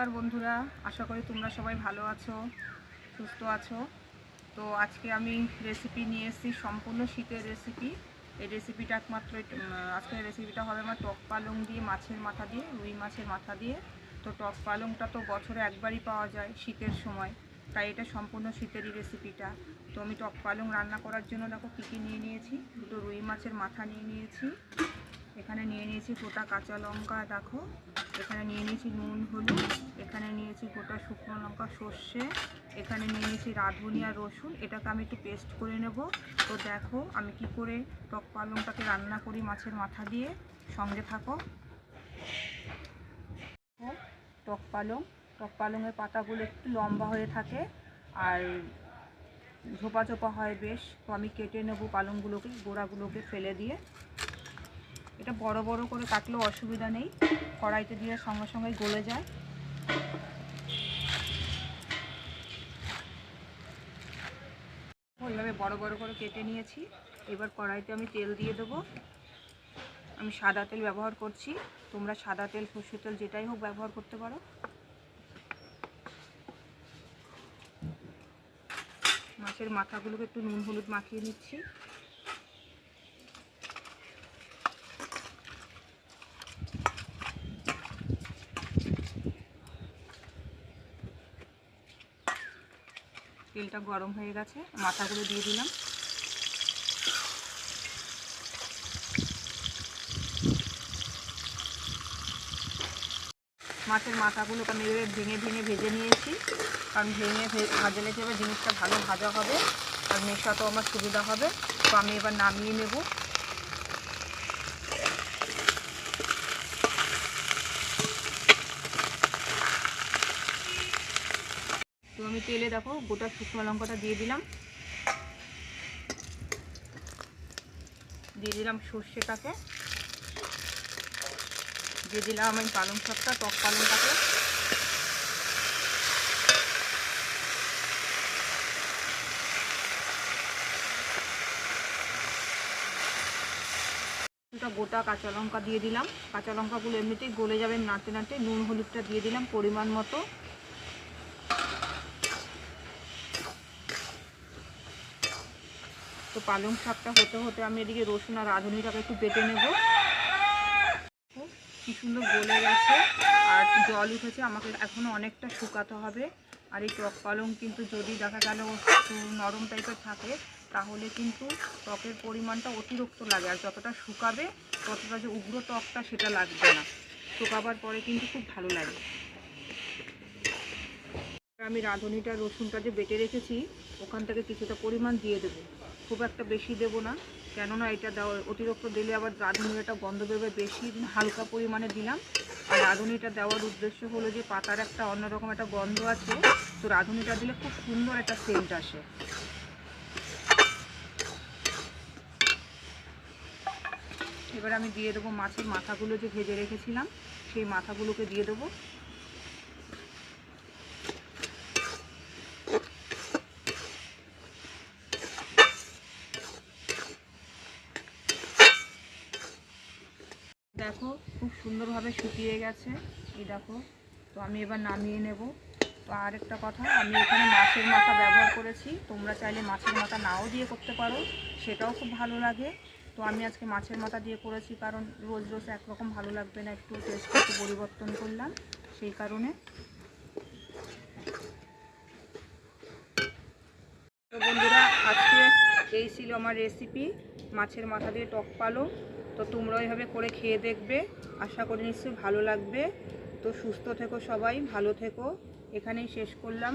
নমস্কার বন্ধুরা, আশা করি তোমরা সবাই ভালো আছো, সুস্থ আছো। তো আজকে আমি রেসিপি নিয়ে এসেছি, সম্পূর্ণ শীতের রেসিপি। এই রেসিপিটা একমাত্র আজকের রেসিপিটা হবে আমার টক পালং দিয়ে, মাছের মাথা দিয়ে, রুই মাছের মাথা দিয়ে। তো টক পালংটা তো বছরে একবারই পাওয়া যায় শীতের সময়, তাই এটা সম্পূর্ণ শীতেরই রেসিপিটা। তো আমি টক পালং রান্না করার জন্য দেখো কী কী নিয়ে নিয়েছি। দুটো রুই মাছের মাথা নিয়ে নিয়েছি, এখানে নিয়ে নিয়েছি গোটা কাঁচা লঙ্কা, দেখো এখানে নিয়ে নিয়েছি নুন হলুদ, এখানে নিয়েছি গোটা শুকনো লঙ্কা সর্ষে, এখানে নিয়ে নিয়েছি রাঁধুনি আর রসুন। এটাকে আমি একটু পেস্ট করে নেব। তো দেখো আমি কি করে টক পালংটাকে রান্না করি মাছের মাথা দিয়ে, সঙ্গে থাকো। টক পালংয়ের পাতাগুলো একটু লম্বা হয়ে থাকে আর ঝোপা ঝোপা হয় বেশ। তো আমি কেটে নেব পালংগুলোকে, গোড়াগুলোকে ফেলে দিয়ে। এটা বড় বড় করে কাটলেও অসুবিধা নেই, কড়াইতে দিয়ে সঙ্গে সঙ্গে গলে যায়। ওইভাবে বড় বড় করে কেটে নিয়েছি। এবার কড়াইতে আমি তেল দিয়ে দেবো। আমি সাদা তেল ব্যবহার করছি, তোমরা সাদা তেল, সরষের তেল যেটাই হোক ব্যবহার করতে পারো। মাছের মাথাগুলোকে একটু নুন হলুদ মাখিয়ে নিচ্ছি। তেলটা গরম হয়ে গেছে, মাথাগুলো দিয়ে দিলাম। মাছের মাথাগুলোকে আমি এভাবে ভেঙে ভেঙে ভেজে নিয়েছি, কারণ ভেঙে ভাজলে এবার জিনিসটা ভালো ভাজা হবে আর মেশাতেও আমার সুবিধা হবে। তো আমি এবার নামিয়ে নেব। তো আমি তেলে দেখো গোটা শুকনো লঙ্কাটা দিয়ে দিলাম, দিয়ে দিলাম সর্ষেটাকে, দিয়ে দিলাম আমি পালং শাকটা, টক পালংটাকে। দুটো গোটা কাঁচা লঙ্কা দিয়ে দিলাম, কাঁচা লঙ্কাগুলো এমনিতেই গলে যাবে নাড়তে নাড়তে। নুন হলুদটা দিয়ে দিলাম পরিমাণ মতো। তো পালং শাকটা হতে হতে আমি এদিকে রসুন আর রাঁধুনিটাকে একটু বেটে নেব। কি সুন্দর গলে গেছে আর জল উঠেছে, আমাকে এখনও অনেকটা শুকাতে হবে। আর এই টক পালং কিন্তু যদি দেখা গেল একটু নরম টাইপের থাকে, তাহলে কিন্তু টকের পরিমাণটা অতিরিক্ত লাগে, আর যতটা শুকাবে ততটা যে উগ্র টকটা সেটা লাগবে না। শুকাবার পরে কিন্তু খুব ভালো লাগে। আমি রাঁধুনিটা রসুনটা যে বেটে রেখেছি ওখান থেকে কিছুটা পরিমাণ দিয়ে দেবো, খুব একটা বেশি দেবো না, কেননা এটা দেওয়া অতিরিক্ত দিলে আবার রাঁধুনির একটা গন্ধ বেরোবে। বেশি হালকা পরিমাণে দিলাম। আর রাঁধুনিটা দেওয়ার উদ্দেশ্য হলো যে পাতার একটা অন্যরকম একটা গন্ধ আছে, তো রাঁধুনিটা দিলে খুব সুন্দর একটা সেন্ট আসে। এবার আমি দিয়ে দেবো মাছের মাথাগুলো যে ভেজে রেখেছিলাম, সেই মাথাগুলোকে দিয়ে দেবো। দেখো খুব সুন্দরভাবে শুকিয়ে গেছে, এই দেখো। তো আমি এবার নামিয়ে নেব। তো আরেকটা কথা, আমি এখানে মাছের মাথা ব্যবহার করেছি, তোমরা চাইলে মাছের মাথা নাও দিয়ে করতে পারো, সেটাও খুব ভালো লাগে। তো আমি আজকে মাছের মাথা দিয়ে করেছি, কারণ রোজ রোজ একরকম ভালো লাগবে না, একটু টেস্ট একটু পরিবর্তন করলাম সেই কারণে। তো বন্ধুরা, আজকে এই ছিল আমার রেসিপি, মাছের মাথা দিয়ে টক পালং। তো তোমরা এইভাবে করে খেয়ে দেখবে, আশা করি নিশ্চয়ই ভালো লাগবে। তো সুস্থ থেকো সবাই, ভালো থেকো। এখানেই শেষ করলাম।